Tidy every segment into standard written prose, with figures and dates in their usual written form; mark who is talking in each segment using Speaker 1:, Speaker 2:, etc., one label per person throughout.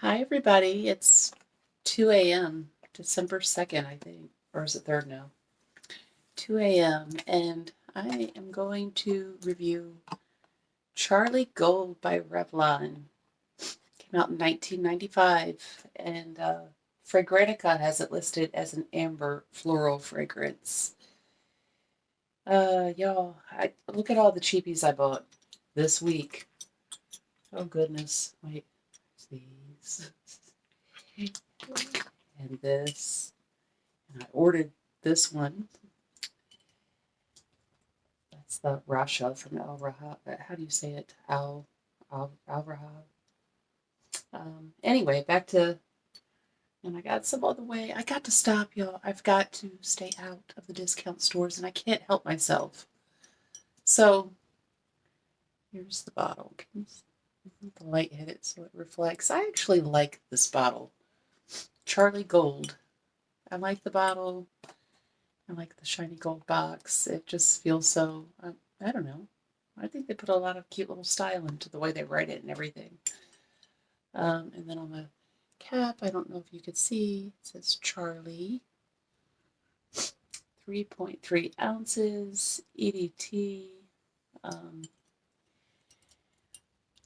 Speaker 1: Hi, everybody. It's 2 a.m., December 2nd, I think. Or is it 3rd now? 2 a.m. And I am going to review Charlie Gold by Revlon. Came out in 1995. And Fragrantica has it listed as an amber floral fragrance. Y'all, look at all the cheapies I bought this week. Oh, goodness. Wait, these. And this. And I ordered this one. That's the Rasha from Al Rahab. How do you say it? Al Rahab. Anyway, back to, and I got some other way. I got to stop, y'all. I've got to stay out of the discount stores, and I can't help myself. So here's the bottle. Can the light hit it so it reflects? I actually like this bottle. Charlie Gold. I like the bottle. I like the shiny gold box. It just feels so, I don't know. I think they put a lot of cute little style into the way they write it and everything. And then on the cap, I don't know if you could see, it says Charlie. 3.3 ounces, EDT.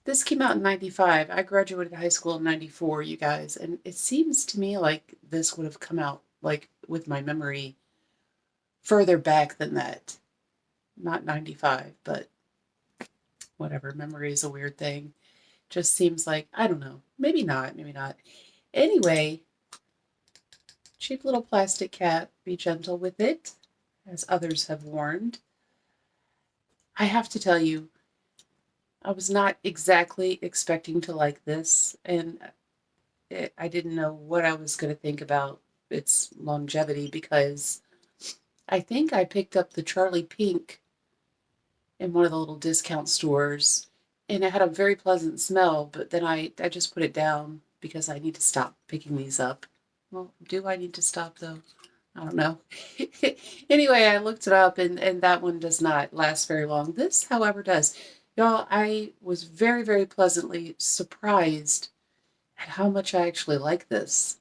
Speaker 1: This came out in 95. I graduated high school in 94, you guys. And it seems to me like this would have come out, like, with my memory further back than that. Not 95, but whatever. Memory is a weird thing. Just seems like, I don't know. Maybe not, maybe not. Anyway, cheap little plastic cap. Be gentle with it, as others have warned. I have to tell you, I was not exactly expecting to like this, and I didn't know what I was going to think about its longevity, because I think I picked up the Charlie Pink in one of the little discount stores, and it had a very pleasant smell, but then I just put it down because I need to stop picking these up. Well, do I need to stop, though? I don't know. Anyway, I looked it up, and that one does not last very long. This, however, does. Y'all, I was very, very pleasantly surprised at how much I actually like this.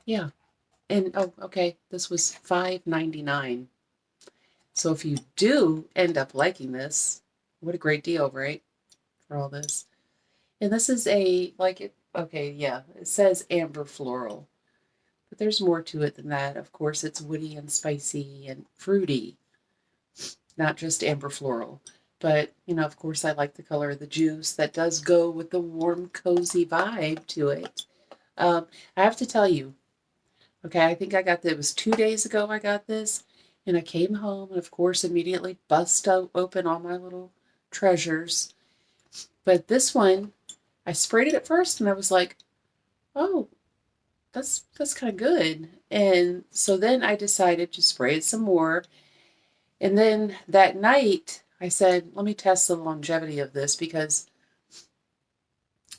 Speaker 1: Yeah. And, oh, okay, this was $5.99. So if you do end up liking this, what a great deal, right? For all this. And this is a, like, it, okay, yeah, it says Amber Floral. But there's more to it than that. Of course, it's woody and spicy and fruity, not just Amber Floral. But, you know, of course, I like the color of the juice. That does go with the warm, cozy vibe to it. I have to tell you, okay, I think I got this, it was 2 days ago I got this. And I came home and, of course, immediately bust open all my little treasures. But this one, I sprayed it at first and I was like, oh, that's kind of good. And so then I decided to spray it some more. And then that night I said, let me test the longevity of this, because,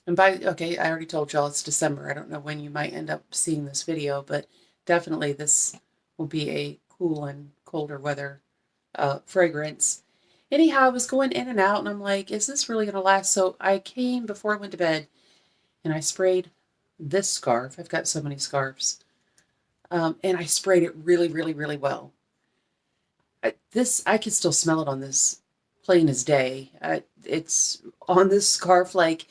Speaker 1: and okay, I already told y'all it's December. I don't know when you might end up seeing this video, but definitely this will be a cool and colder weather fragrance. Anyhow, I was going in and out, and I'm like, is this really going to last? So I came before I went to bed, and I sprayed this scarf. I've got so many scarves. And I sprayed it really, really, really well. I can still smell it on this, plain as day. It's on this scarf. Like,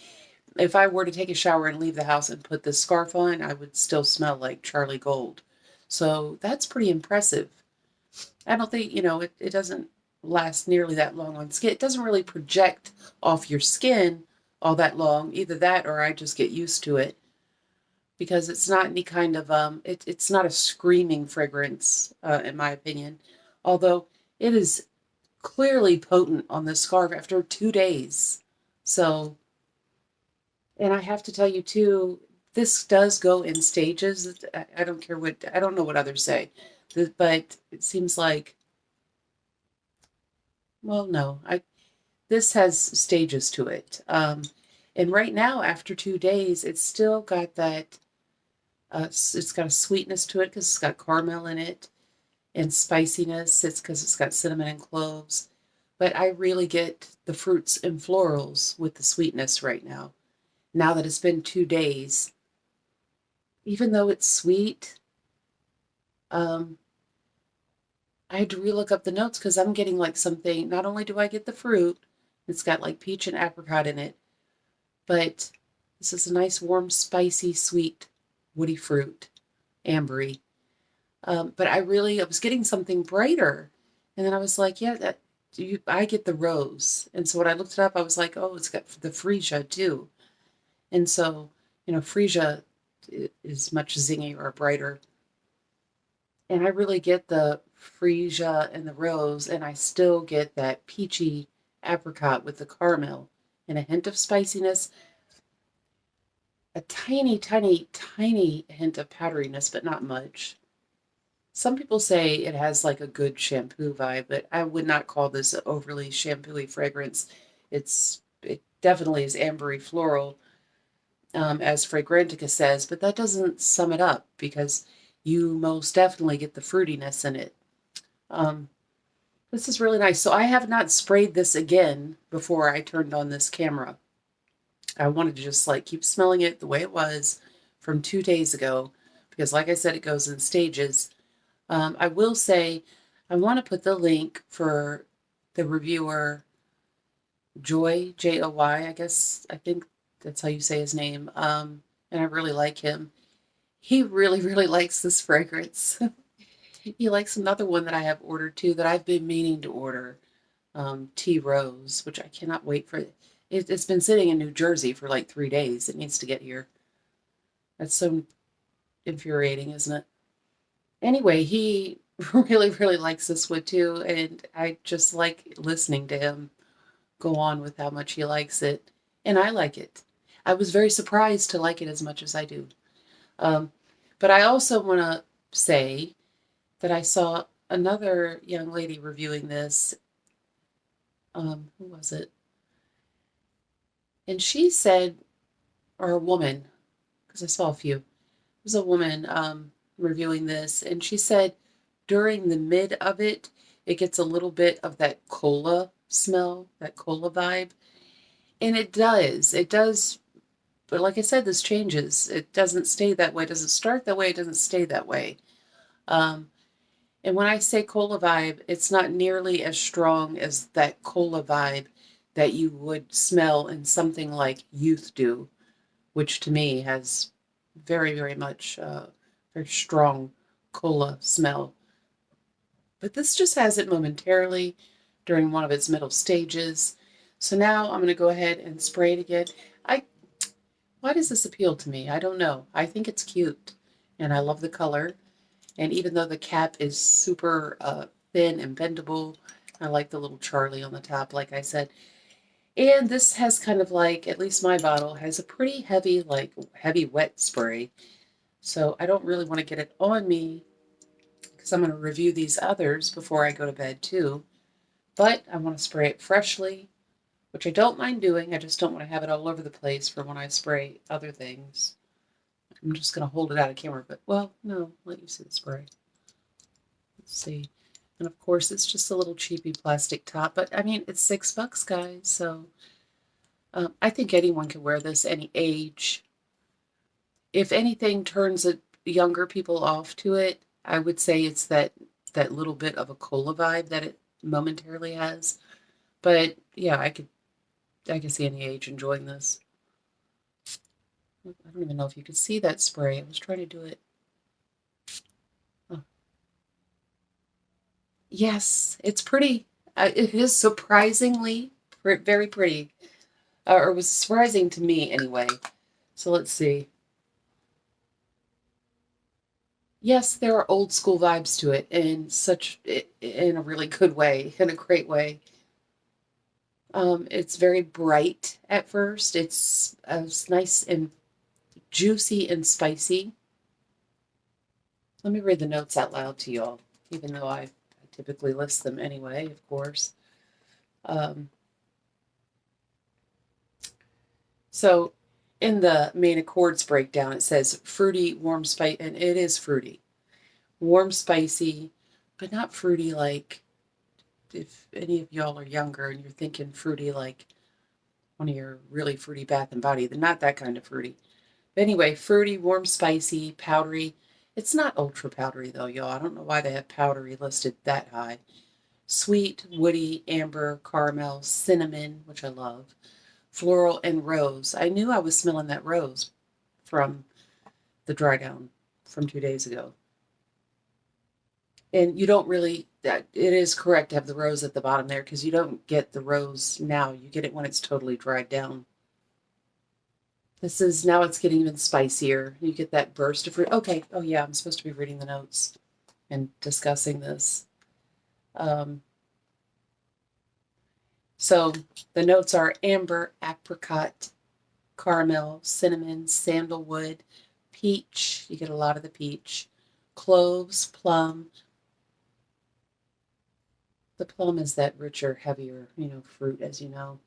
Speaker 1: if I were to take a shower and leave the house and put this scarf on, I would still smell like Charlie Gold. So that's pretty impressive. I don't think, you know, it doesn't last nearly that long on skin. It doesn't really project off your skin all that long. Either that or I just get used to it, because it's not any kind of, it's not a screaming fragrance, in my opinion. Although it is clearly potent on this scarf after 2 days. So, and I have to tell you too, this does go in stages. I don't care what, I don't know what others say, but it seems like, well, no, this has stages to it. And right now, after 2 days, it's still got that, it's got a sweetness to it because it's got caramel in it, and spiciness. It's because it's got cinnamon and cloves. but I really get the fruits and florals with the sweetness right now. Now that it's been 2 days, even though it's sweet, um, I had to relook up the notes because I'm getting like something. Not only do I get the fruit, it's got like peach and apricot in it, but this is a nice, warm, spicy, sweet, woody fruit, ambery. But I was getting something brighter, and then I was like, yeah, I get the rose. And so when I looked it up, I was like, oh, it's got the freesia too. And so, freesia is much zingier or brighter. And I really get the freesia and the rose, and I still get that peachy apricot with the caramel and a hint of spiciness, a tiny, tiny, tiny hint of powderiness, but not much. Some people say it has like a good shampoo vibe, but I would not call this an overly shampooy fragrance. It definitely is ambery floral, as Fragrantica says, but that doesn't sum it up because you most definitely get the fruitiness in it. This is really nice. So I have not sprayed this again before I turned on this camera. I wanted to just like keep smelling it the way it was from 2 days ago because like I said, it goes in stages. I will say I want to put the link for the reviewer Joy, Joy, I think that's how you say his name. And I really like him. He really, really likes this fragrance. He likes another one that I have ordered too that I've been meaning to order, Tea Rose, which I cannot wait for. It's been sitting in New Jersey for like 3 days. It needs to get here. That's so infuriating, isn't it? Anyway, he really, really likes this one too, and I just like listening to him go on with how much he likes it, and I like it. I was very surprised to like it as much as I do. Um, but I also want to say that I saw another young lady reviewing this. Who was it? And she said, or a woman, because I saw a few. It was a woman reviewing this, and she said during the mid of it, it gets a little bit of that cola smell, that cola vibe. And it does. It does. But like I said, this changes. It doesn't stay that way. It doesn't start that way. It doesn't stay that way. And when I say cola vibe, it's not nearly as strong as that cola vibe that you would smell in something like Youth Dew, which to me has very, very much very strong cola smell. But this just has it momentarily during one of its middle stages. So now I'm going to go ahead and spray it again. Why does this appeal to me? I don't know. I think it's cute, and I love the color. And even though the cap is super thin and bendable, I like the little Charlie on the top, like I said. And this has kind of like, at least my bottle, has a pretty heavy, like heavy wet spray. So I don't really want to get it on me because I'm going to review these others before I go to bed too. But I want to spray it freshly, which I don't mind doing. I just don't want to have it all over the place for when I spray other things. I'm just going to hold it out of camera, but, well, no, let you see the spray. Let's see. And of course, it's just a little cheapy plastic top, but I mean, it's $6, guys, so I think anyone can wear this, any age. If anything turns younger people off to it, I would say it's that little bit of a cola vibe that it momentarily has. But yeah, I could see any age enjoying this. I don't even know if you could see that spray. I was trying to do it. Oh. Yes, it's pretty. It is surprisingly very pretty. Or it was surprising to me anyway. So let's see. Yes, there are old school vibes to it in a really good way, in a great way. It's very bright at first. It's nice and juicy and spicy. Let me read the notes out loud to y'all, even though I typically list them anyway, of course. So in the main accords breakdown, it says fruity, warm, spicy, and it is fruity. Warm, spicy, but not fruity like if any of y'all are younger and you're thinking fruity like one of your really fruity Bath and Body, then not that kind of fruity. But anyway, fruity, warm, spicy, powdery. It's not ultra powdery though, y'all. I don't know why they have powdery listed that high. Sweet, woody, amber, caramel, cinnamon, which I love, floral, and rose. I knew I was smelling that rose from the dry down from 2 days ago. And you don't really, that it is correct to have the rose at the bottom there because you don't get the rose now. You get it when it's totally dried down. This is, now it's getting even spicier. You get that burst of fruit. Okay, oh yeah, I'm supposed to be reading the notes and discussing this. So the notes are amber, apricot, caramel, cinnamon, sandalwood, peach. You get a lot of the peach. Cloves, plum. The plum is that richer, heavier, fruit, as you know.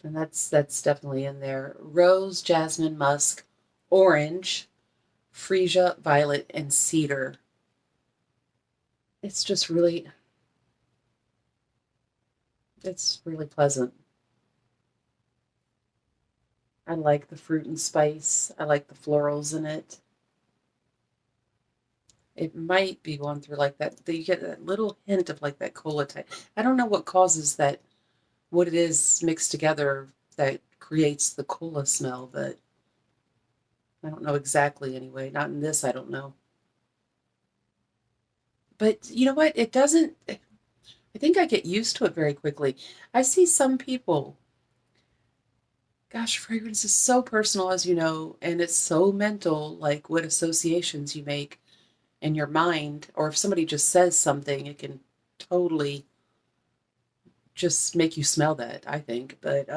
Speaker 1: And that's definitely in there. Rose, jasmine, musk, orange, freesia, violet, and cedar. It's just really, it's really pleasant. I like the fruit and spice. I like the florals in it. It might be going through like that. You get that little hint of like that cola type. I don't know what causes that, what it is mixed together that creates the cola smell, but I don't know exactly anyway. Not in this, I don't know. But you know what? It doesn't, I think I get used to it very quickly. I see some people, gosh, fragrance is so personal, as you know, and it's so mental, like what associations you make in your mind, or if somebody just says something, it can totally just make you smell that, I think. But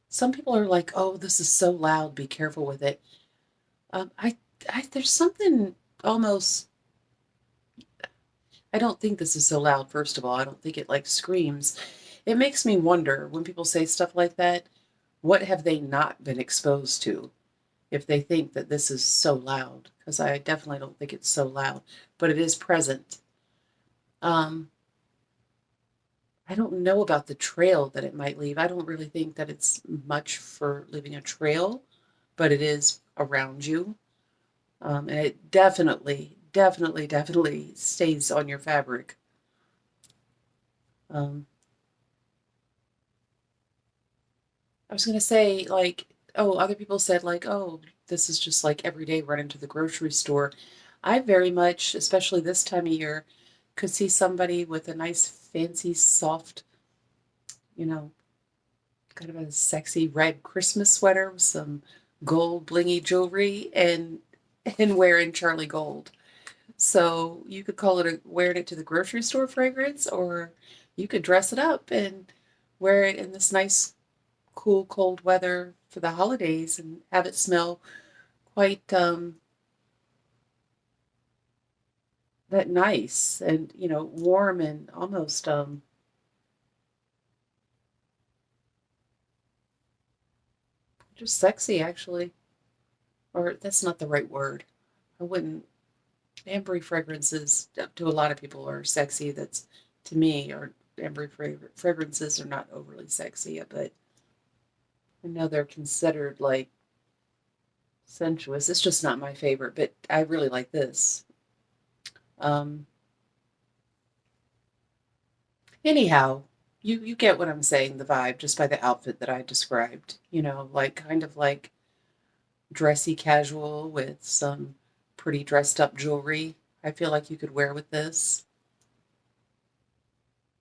Speaker 1: some people are like, oh, this is so loud, be careful with it. I there's something almost, I don't think this is so loud, first of all. I don't think it like screams. It makes me wonder when people say stuff like that, what have they not been exposed to if they think that this is so loud? Because I definitely don't think it's so loud, but it is present. I don't know about the trail that it might leave. I don't really think that it's much for leaving a trail, but it is around you. And it definitely, definitely, definitely stays on your fabric. Um, I was going to say, like, oh, other people said, like, oh, this is just like every day running to the grocery store. I very much, especially this time of year, could see somebody with a nice, fancy, soft, you know, kind of a sexy red Christmas sweater with some gold blingy jewelry and wearing Charlie Gold. So you could call it wearing it to the grocery store fragrance, or you could dress it up and wear it in this nice, cool, cold weather for the holidays and have it smell quite that nice and warm and almost just sexy actually. Or that's not the right word. I wouldn't. Ambery fragrances to a lot of people are sexy. That's to me, or ambery fragrances are not overly sexy, but I know they're considered like sensuous. It's just not my favorite, but I really like this. Um, anyhow, you get what I'm saying, the vibe, just by the outfit that I described. Like kind of like dressy casual with some pretty dressed up jewelry. I feel like you could wear with this.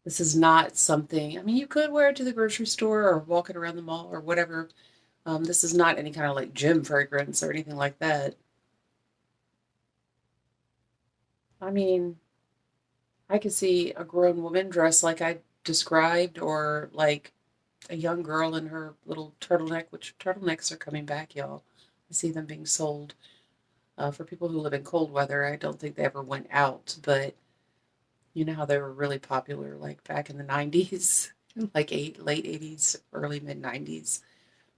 Speaker 1: This is not something, I mean, you could wear it to the grocery store or walking around the mall or whatever. This is not any kind of like gym fragrance or anything like that. I mean, I could see a grown woman dressed like I described, or like a young girl in her little turtleneck, which turtlenecks are coming back, y'all. I see them being sold. For people who live in cold weather, I don't think they ever went out, but you know how they were really popular like back in the 90s, like late 80s, early mid 90s.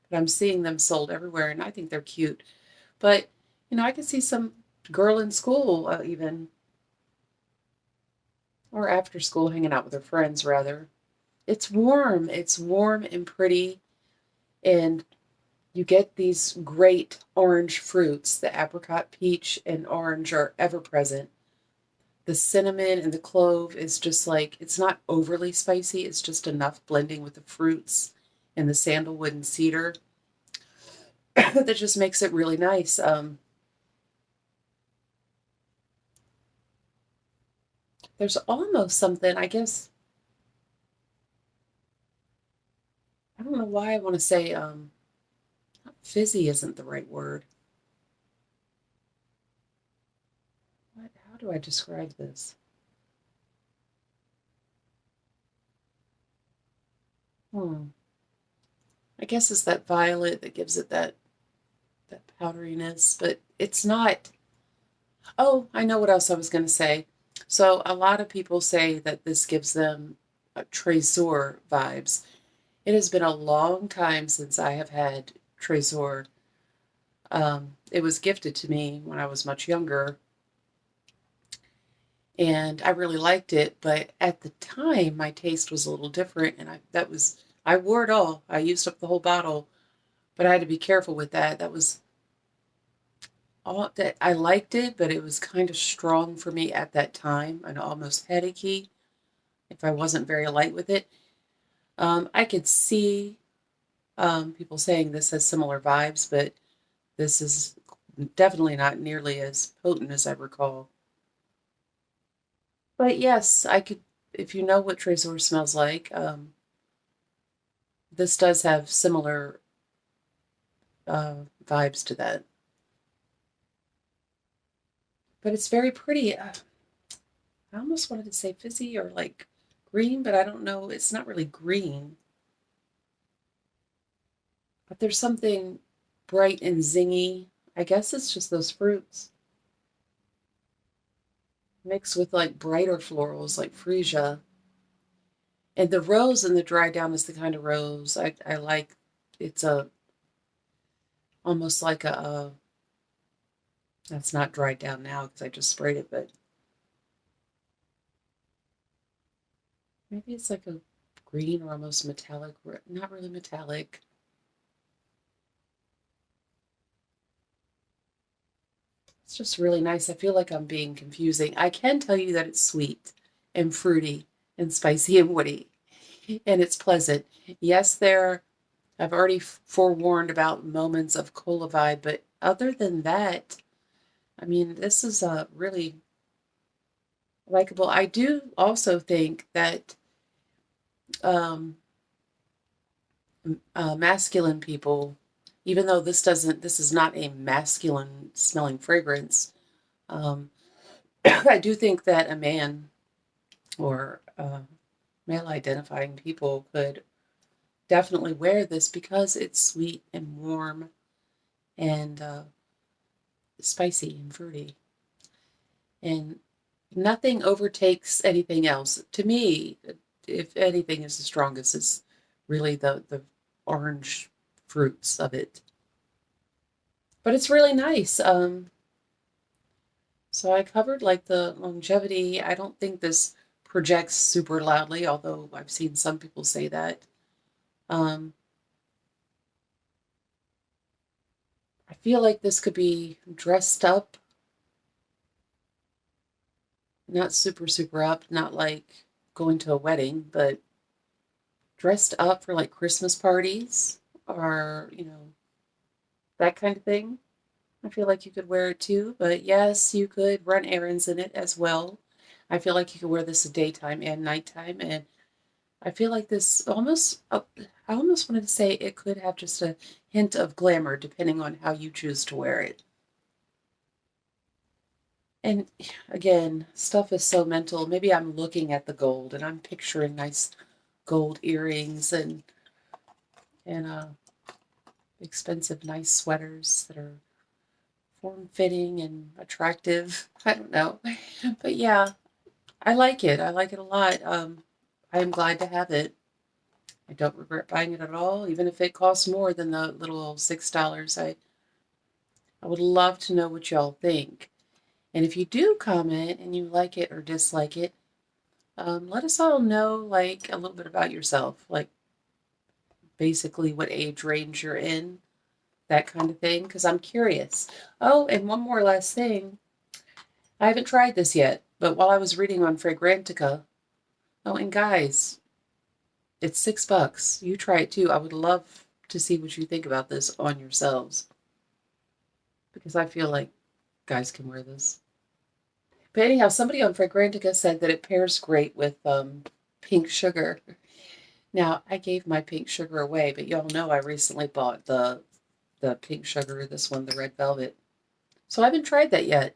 Speaker 1: But I'm seeing them sold everywhere, and I think they're cute. But, I could see some girl in school even or after school hanging out with her friends rather. It's warm. It's warm and pretty, and you get these great orange fruits. The apricot, peach, and orange are ever present. The cinnamon and the clove is just like, it's not overly spicy. It's just enough blending with the fruits and the sandalwood and cedar that just makes it really nice. There's almost something, I guess, I don't know why I want to say fizzy isn't the right word. How do I describe this? I guess it's that violet that gives it that powderiness, but it's not. Oh, I know what else I was going to say. So a lot of people say that this gives them Tresor vibes. It has been a long time since I have had Tresor. It was gifted to me when I was much younger, and I really liked it. But at the time, my taste was a little different, and I wore it all. I used up the whole bottle, but I had to be careful with that. That was all that I liked it, but it was kind of strong for me at that time and almost headachy if I wasn't very light with it. I could see people saying this has similar vibes, but this is definitely not nearly as potent as I recall. But yes, I could, if you know what Tresor smells like, this does have similar vibes to that. But it's very pretty. I almost wanted to say fizzy or like green, but I don't know. It's not really green. But there's something bright and zingy. I guess it's just those fruits mixed with like brighter florals like freesia. And the rose in the dry down is the kind of rose I like. It's a almost like a that's not dried down now because I just sprayed it, but maybe it's like a green or almost metallic, not really metallic. It's just really nice. I feel like I'm being confusing. I can tell you that it's sweet and fruity and spicy and woody, and it's pleasant. Yes, I've already forewarned about moments of cola vibe, but other than that, I mean, this is a really likable. I do also think that um, masculine people, even though this is not a masculine smelling fragrance, um, I do think that a man or male identifying people could definitely wear this because it's sweet and warm and spicy and fruity. And nothing overtakes anything else. To me, if anything is the strongest, it's really the orange fruits of it. But it's really nice. So I covered like the longevity. I don't think this projects super loudly, although I've seen some people say that. Um, I feel like this could be dressed up, not super, super up, not like going to a wedding, but dressed up for like Christmas parties or, that kind of thing. I feel like you could wear it too, but yes, you could run errands in it as well. I feel like you could wear this daytime and nighttime, and I feel like this almost, I almost wanted to say it could have just a hint of glamour depending on how you choose to wear it. And again, stuff is so mental. Maybe I'm looking at the gold and I'm picturing nice gold earrings and expensive, nice sweaters that are form-fitting and attractive. I don't know. But yeah, I like it. I like it a lot. I am glad to have it. I don't regret buying it at all, even if it costs more than the little $6. I would love to know what y'all think. And if you do comment and you like it or dislike it, Let us all know, like, a little bit about yourself, like, basically what age range you're in, that kind of thing, because I'm curious. Oh, and one more last thing. I haven't tried this yet, but while I was reading on Fragrantica, oh, and guys, it's $6. You try it too. I would love to see what you think about this on yourselves, because I feel like guys can wear this. But anyhow, somebody on Fragrantica said that it pairs great with pink sugar. Now, I gave my pink sugar away, but y'all know I recently bought the pink sugar, this one, the red velvet. So I haven't tried that yet.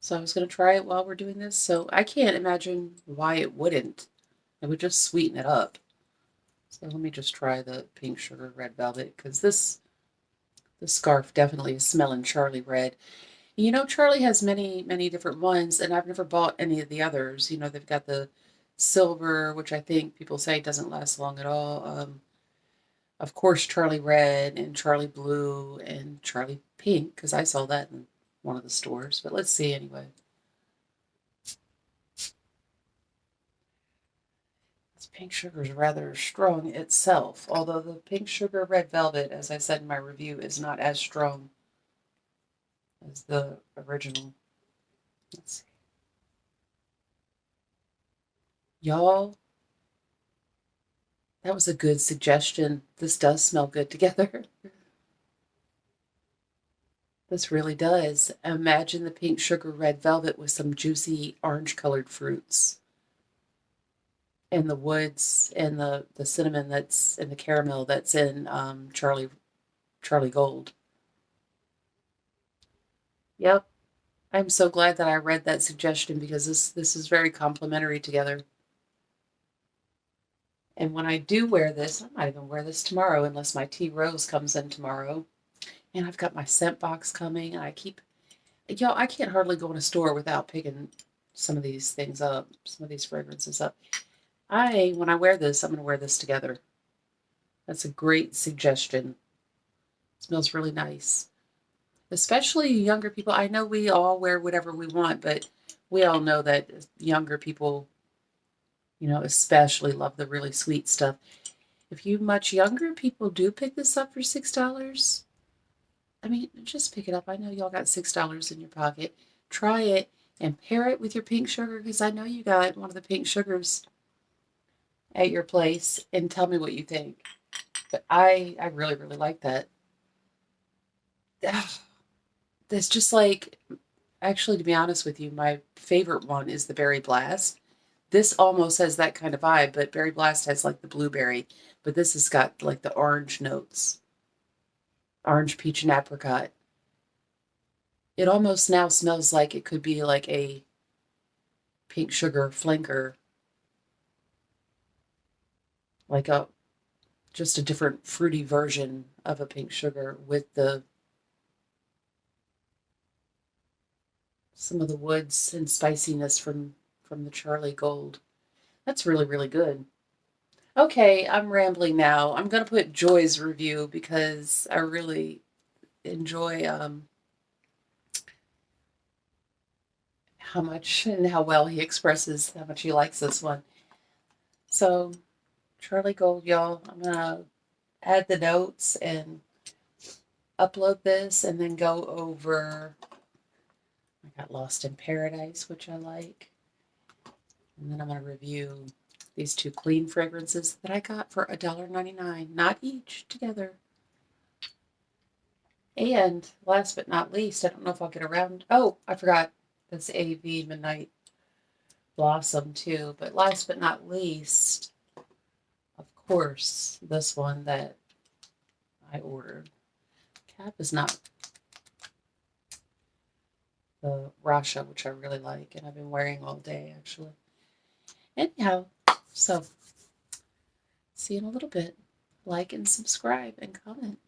Speaker 1: So I was going to try it while we're doing this. So I can't imagine why it wouldn't. It would just sweeten it up. So let me just try the pink sugar red velvet, because this scarf definitely is smelling Charlie red. You know, Charlie has many, many different ones, and I've never bought any of the others. You know, they've got the silver, which I think people say doesn't last long at all. Of course, Charlie red and Charlie blue and Charlie pink, because I saw that in one of the stores. But let's see anyway. This pink sugar is rather strong itself, although the pink sugar red velvet, as I said in my review, is not as strong as the original. Let's see. Y'all, that was a good suggestion. This does smell good together. This really does. Imagine the pink sugar red velvet with some juicy orange colored fruits. And the woods and the cinnamon that's and the caramel that's in Charlie Gold. Yep. I'm so glad that I read that suggestion, because this is very complimentary together. And when I do wear this, I might even wear this tomorrow unless my tea rose comes in tomorrow. And I've got my scent box coming, and y'all, I can't hardly go in a store without picking some of these things up, some of these fragrances up. When I wear this, I'm going to wear this together. That's a great suggestion. It smells really nice. Especially younger people. I know we all wear whatever we want, but we all know that younger people, you know, especially love the really sweet stuff. If you much younger people do pick this up for $6, I mean, just pick it up. I know y'all got $6 in your pocket. Try it and pair it with your pink sugar, because I know you got one of the pink sugars at your place, and tell me what you think. But I really, really like that. That's just like, actually, to be honest with you, my favorite one is the Berry Blast. This almost has that kind of vibe, but Berry Blast has like the blueberry, but this has got like the orange notes. Orange, peach, and apricot. It almost now smells like it could be like a pink sugar flanker. Like just a different fruity version of a pink sugar with some of the woods and spiciness from the Charlie Gold. That's really, really good. Okay, I'm rambling now. I'm going to put Joy's review because I really enjoy how much and how well he expresses how much he likes this one. So, Charlie Gold, y'all, I'm going to add the notes and upload this, and then go over. I got Lost in Paradise, which I like. And then I'm going to review these two clean fragrances that I got for $1.99, not each, together. And last but not least, I don't know if I'll get around. Oh, I forgot. That's AV Midnight Blossom too. But last but not least, of course, this one that I ordered. Cap is not the Rasha, which I really like, and I've been wearing all day actually. Anyhow, so see you in a little bit. Like and subscribe and comment.